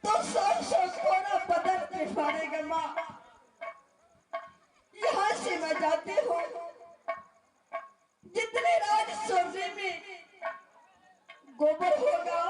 तो सब कोना बदन पिफाड़ेगा माँ। यहाँ से मैं जाती हूँ, जितने राज सोने में गोबर होगा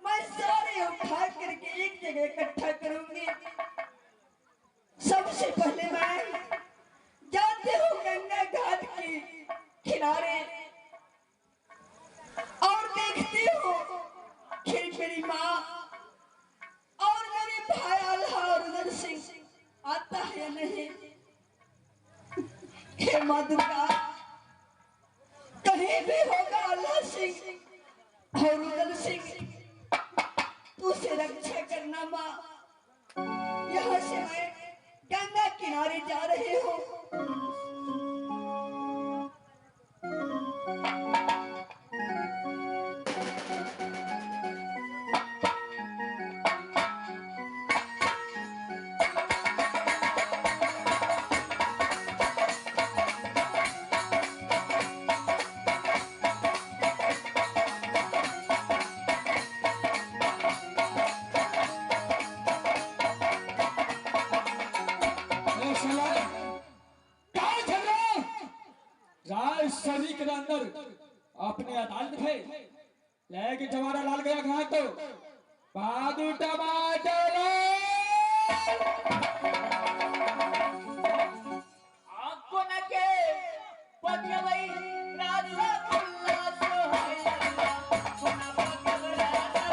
मैं सारे उठा करके एक जगह इकट्ठा करूंगी। सबसे पहले मैं जाती हूँ गंगा घाट के किनारे और देखती हूँ खिलखिली माँ और मेरे भाई आल्हा रुदल सिंह आता है या नहीं। हे माँ दुर्गा, कहीं भी होगा आल्हा सिंह और रुदल सिंह, तू उसे रक्षा करना माँ। यहाँ से मैं गंगा किनारे जा रही हूँ। अपने अदालत है लेकिन जवारा लाल गया घाट तो बादू टमाटर आपको न के पतिया भाई राजा बुल्ला सो है सोना पतिया राजा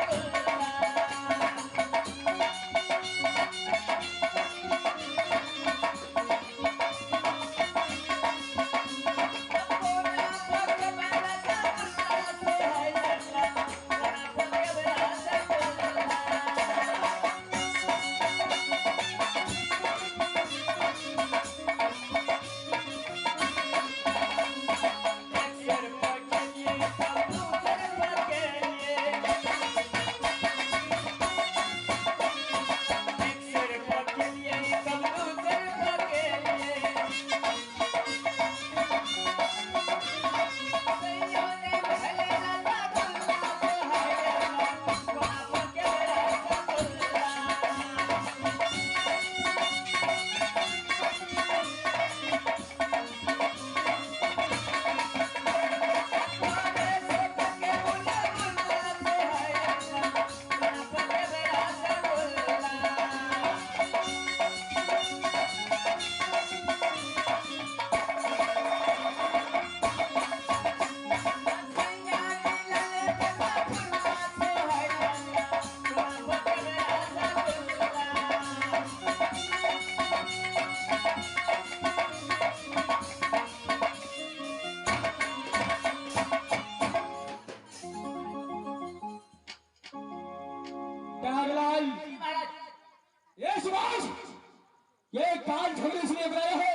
ये काल झगड़े इसलिए बनाया है।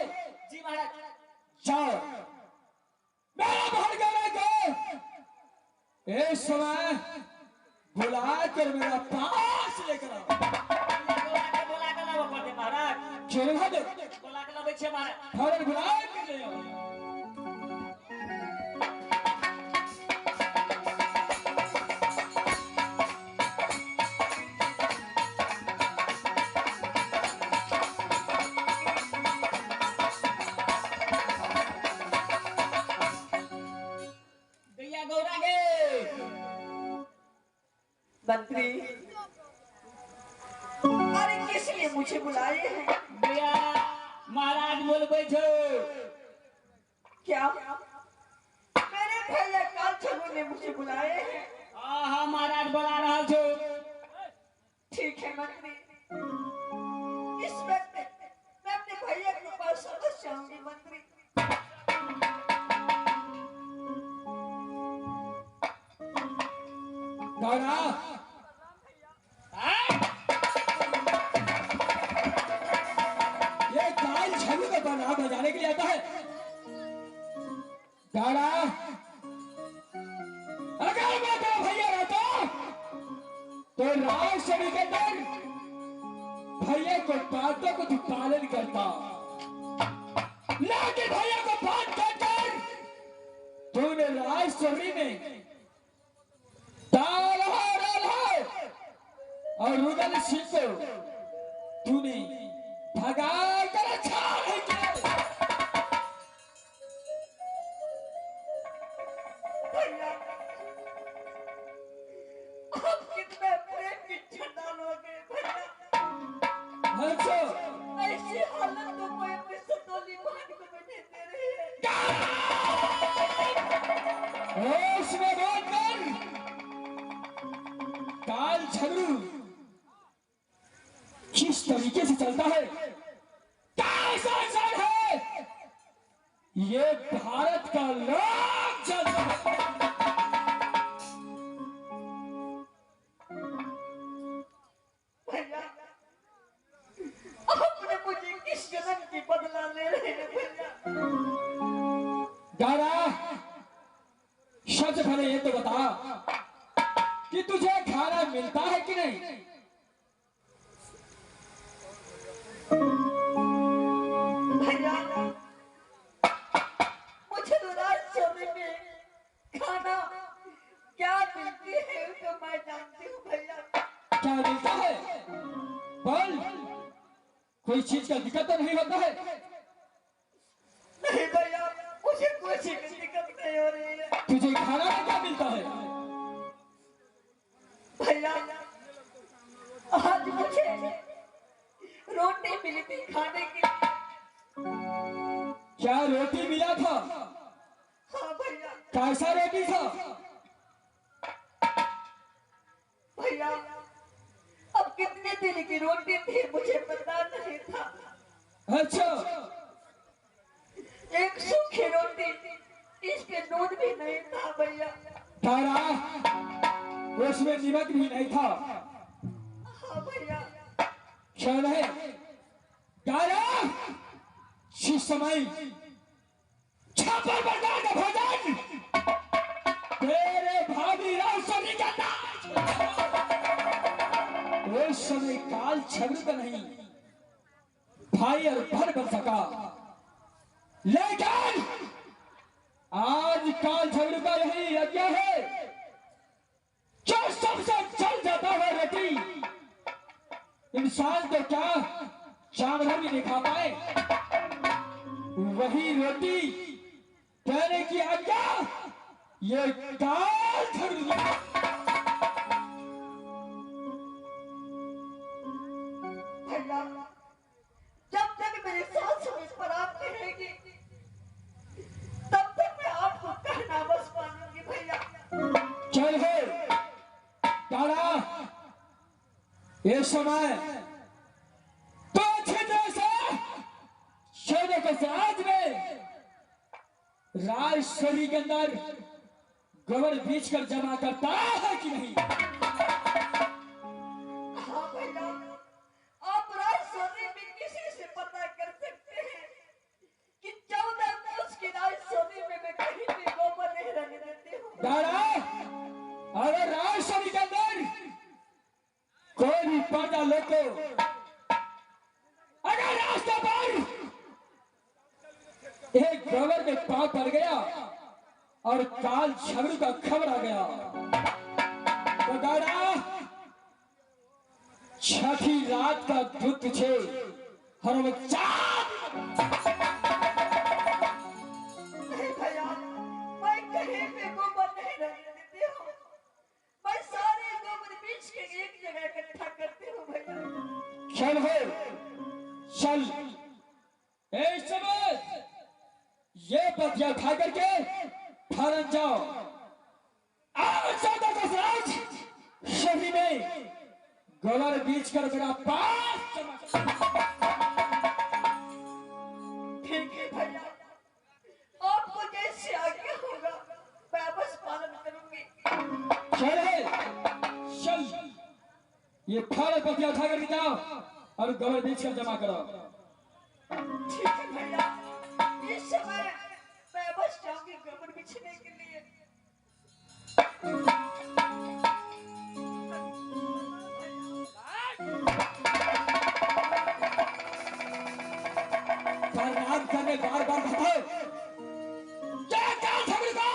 जी महाराज। जाओ मेरा भाड़गेरा को इस समय बुला कर मेरा पास लेकर आओ। बोला के लाओ पड़ते महाराज। क्यों ना दे? बोला के लाओ छे महाराज। फौरन बुला के ले आओ। मंत्री, अरे किस लिए मुझे बुलाए हैं? भैया महाराज बोल बैठो। क्या मेरे भैया काल झगड़े ने मुझे बुलाए हैं? हाँ महाराज बुला रहा छो। ठीक है मंत्री, इस वक्त मैं अपने भैया के पास समझ जाऊंगी मंत्री। गौरा ये काल छवि को बना बजाने के लिए आता है। गौरा अगर मैं तेरा भैया रहता तो राज छवि के अंदर भैया को बातों को तू पालन करता, लेकिन भैया को बात कर तूने राज छवि में और रुदल सिंह को तूने भगा कर अच्छा नहीं किया। भैया आप कितने प्रेम की चंडाल हो गए भैया। हंसो ऐसी हालत तो कोई अपनी सतोली बहन को भी नहीं दे रही है। होश में बात कर। काल झगड़ू किस तरीके से चलता है, कैसा इंसान है, ये भारत का लोग जानता है। भैया आपने मुझे किस जन्म की बदला ले रहे हैं भैया। दादा सबसे पहले ये तो बता कि तुझे खाना मिलता है कि नहीं। भैया मुझे तो रात सोने में खाना क्या मिलती है तो मैं जानती हूँ भैया। क्या मिलता है बोल, कोई चीज का दिक्कत तो नहीं होता है। नहीं भैया मुझे कोई चीज की दिक्कत नहीं हो रही है। तुझे खाना में क्या मिलता है। भैया आज मुझे रोटी मिली थी खाने के लिए। क्या रोटी मिला था। हाँ भैया। कैसा रोटी था। भैया अब कितने दिन की रोटी थी मुझे पता नहीं था। अच्छा एक सूखी रोटी, इस पे दूध भी नहीं था भैया। तारा उसमें नमक भी नहीं था। हाँ भैया। ख्याल है तारा जिस समय छापर बरदार का भोजन तेरे भाभी राउसनी का नाच, उस समय काल झगड़ का नहीं भाई और भर बन सका, लेकिन आज काल झगड़ का यही यज्ञ है जो सबसे चल जाता है रोटी। इंसान तो क्या जानवर भी नहीं खा पाए, वही रोटी कहने की आज्ञा ये काल झगड़। भैया जब तक मेरी सास मुझ पर आप कहेगी तब तक मैं आपको कहना बस मानूंगी भैया। चल है तारा ये समय तो अच्छे तरह से शोधे के समाज में राजशरी के अंदर गोबर बीच कर जमा करता है कि नहीं। हाँ भैया आप राजसोनी में किसी से पता कर सकते हैं कि 14 कोस की राजसोनी में मैं कहीं भी गोबर नहीं रहने देती हूँ। तारा अगर राजशरी के अंदर कोई भी पर्दा लेको अगर रास्ते पर एक गोबर में पांव पड़ गया और काल झगड़ू का खबर आ गया तो गाड़ा छठी रात का दूध तुझे हर वक्त नहीं भैया मैं कहीं भी गोबर नहीं रहने देती हूँ। मैं सारे गोबर बीच के एक जगह इकट्ठा करती हूँ भैया। चल हो चल ए समय ये पतिया खा करके फरन जाओ। आज 14 का राज शहरी में गोबर बीच कर मेरा पास ठीक है भैया आपको जैसे आज्ञा होगा मैं बस पालन करूंगी। चल ये फाड़ पतिया उठा करके जाओ और गोबर बीच कर जमा करो। ठीक है भैया इस समय मैं बस जाऊंगी गोबर बिछने के लिए। प्रणाम करने बार बार बताओ क्या क्या झगड़ का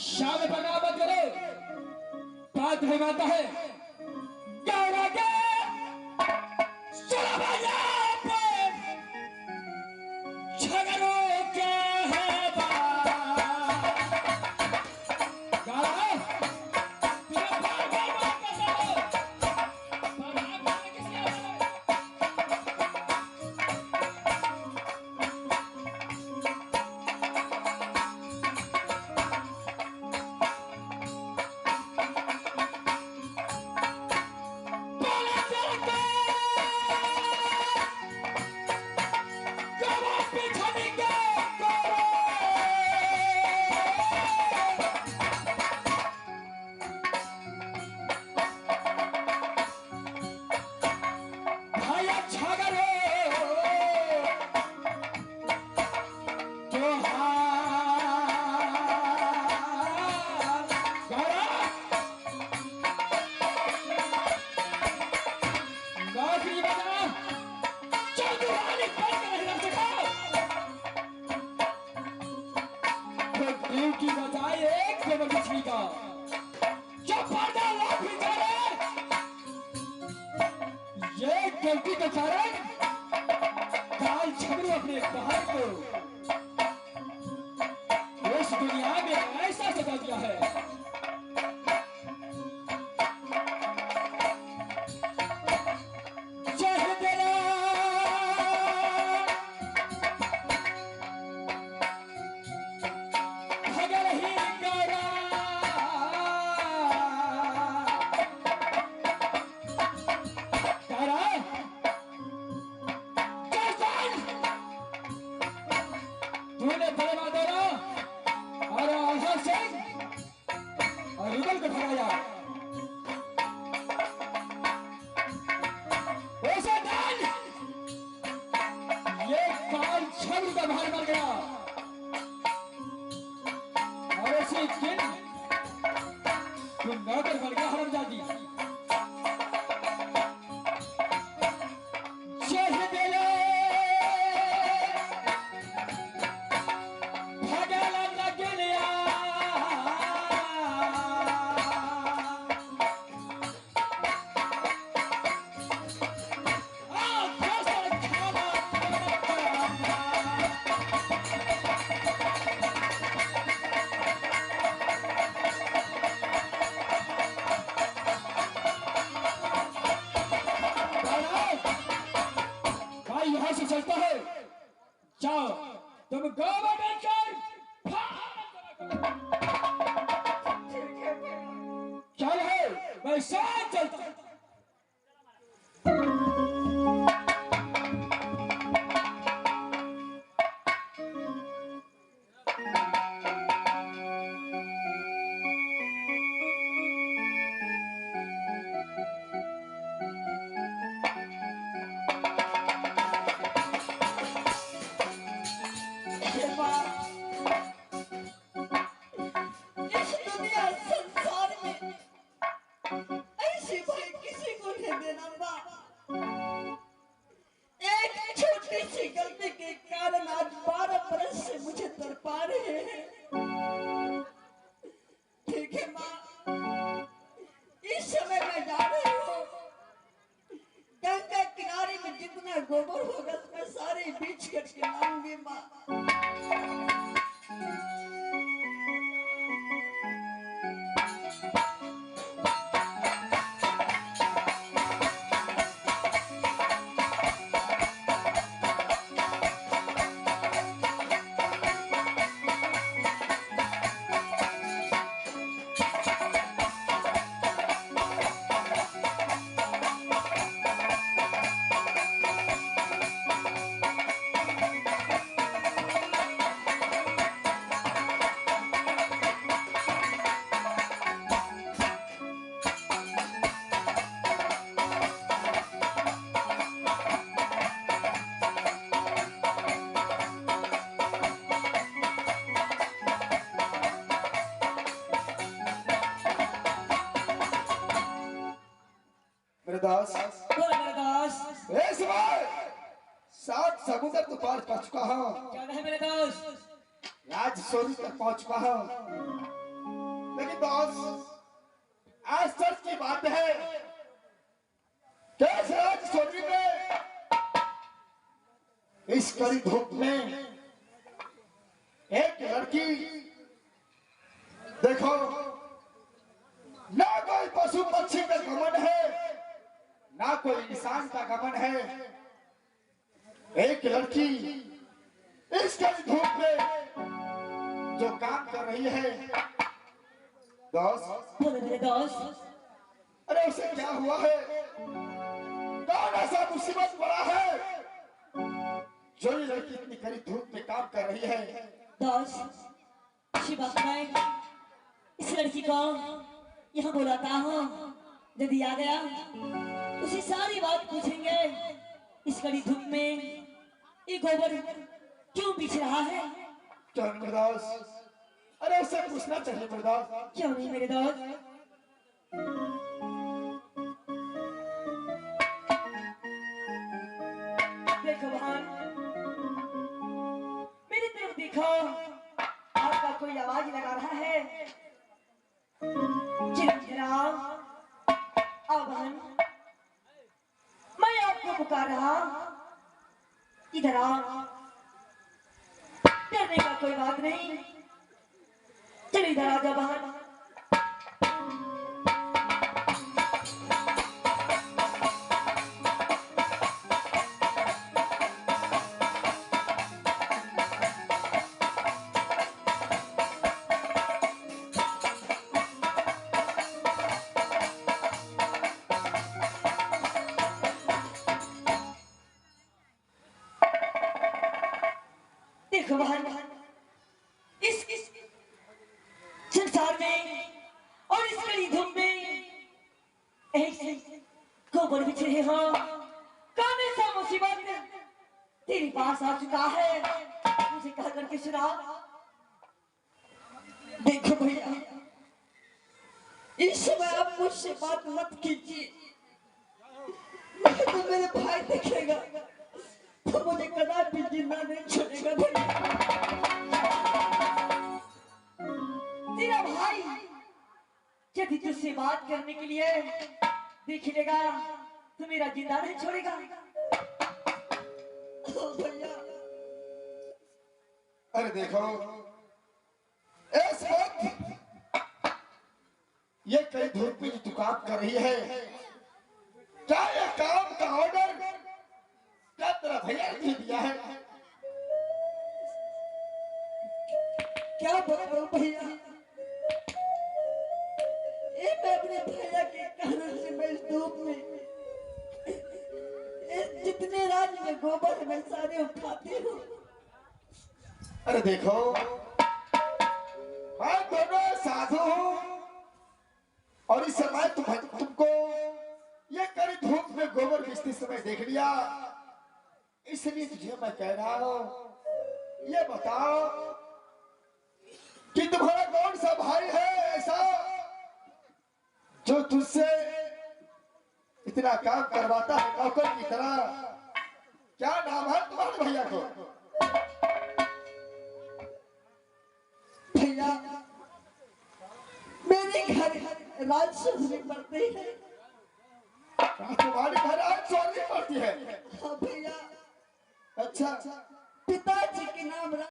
शाम प्रणाम मत करो, बात नहीं मानता है क्या छागर हो गलती के कारण काल छबरू अपने बाहर को इस दुनिया में ऐसा सजा दिया है। चलता है, जाओ तुम गोवा बेचकर चल है, मैं साथ चलता हूं। इस बार 7 समुद्र तो पार कर चुका हूँ। क्या है मेरे दोस्त? राज स्वरूप तक पहुंच चुका हूँ, लेकिन दोस्त आश्चर्य की बात है कि इस राज स्वरूप में इस कड़ी धूप में एक लड़की देखो, ना कोई पशु पक्षी का घमंड है, ना कोई इंसान का घमंड है। एक लड़की इस कड़ी धूप में जो काम कर रही है दोस्त, अरे उसे क्या हुआ है? कौन ऐसा मुसीबत पड़ा है जो ये लड़की इतनी कड़ी धूप में काम कर रही है? दोस्त इस लड़की को यहाँ बुलाता हूँ, यदि आ गया उसे सारी बात पूछेंगे, इस कड़ी धूप में ये गोबर क्यों बिछ रहा है? क्यों नहीं मेरे दोस्त? अरे उससे पूछना चाहिए मेरे दोस्त। क्यों नहीं मेरे दोस्त? देखो बहन, मेरी तरफ देखो, आपका कोई आवाज लगा रहा है। आओ बहन, मैं आपको पुकार रहा, इधर आओ। डरने का कोई बात नहीं, चल इधर आ जा बहन। देखो बहन, इस संसार में और इस कड़ी धूप में ऐसे गोबर बिछ रहे हो, कौन ऐसा मुसीबत तेरे पास आ चुका है? मुझे कह करके सुना। देखो भैया, इस समय आप मुझसे बात मत कीजिए, नहीं तो मेरे भाई देखेगा तो मुझे कदापि जिंदा नहीं छोड़ेगा भैया। तेरा भाई यदि तुझसे बात करने के लिए देख लेगा तो मेरा जिंदा नहीं छोड़ेगा भैया। अरे देखो, इस वक्त ये कई धूप में जो काम कर रही है, क्या ये काम का ऑर्डर क्या तेरा भैया ने दिया है? क्या बताऊं भैया, मैं अपने भैया के कारण से मैं इस धूप में जितने राज्य में गोबर है मैं सारे उठाती हूँ। अरे देखो, हम दोनों साधु हूँ और इस समय तुमको ये कड़ी धूप में गोबर बिछते समय देख लिया, इसलिए तुझे मैं कह रहा हूँ, ये बताओ कि तुम्हारा कौन सा भाई है ऐसा जो तुझसे इतना काम करवाता है नौकर की तरह? क्या नाम है तुम्हारे भैया को? भैया, मेरे घर राजस्व पड़ते हैं। तुम्हारे घर आज चोरी पड़ती है? हाँ भैया। अच्छा, पिताजी के नाम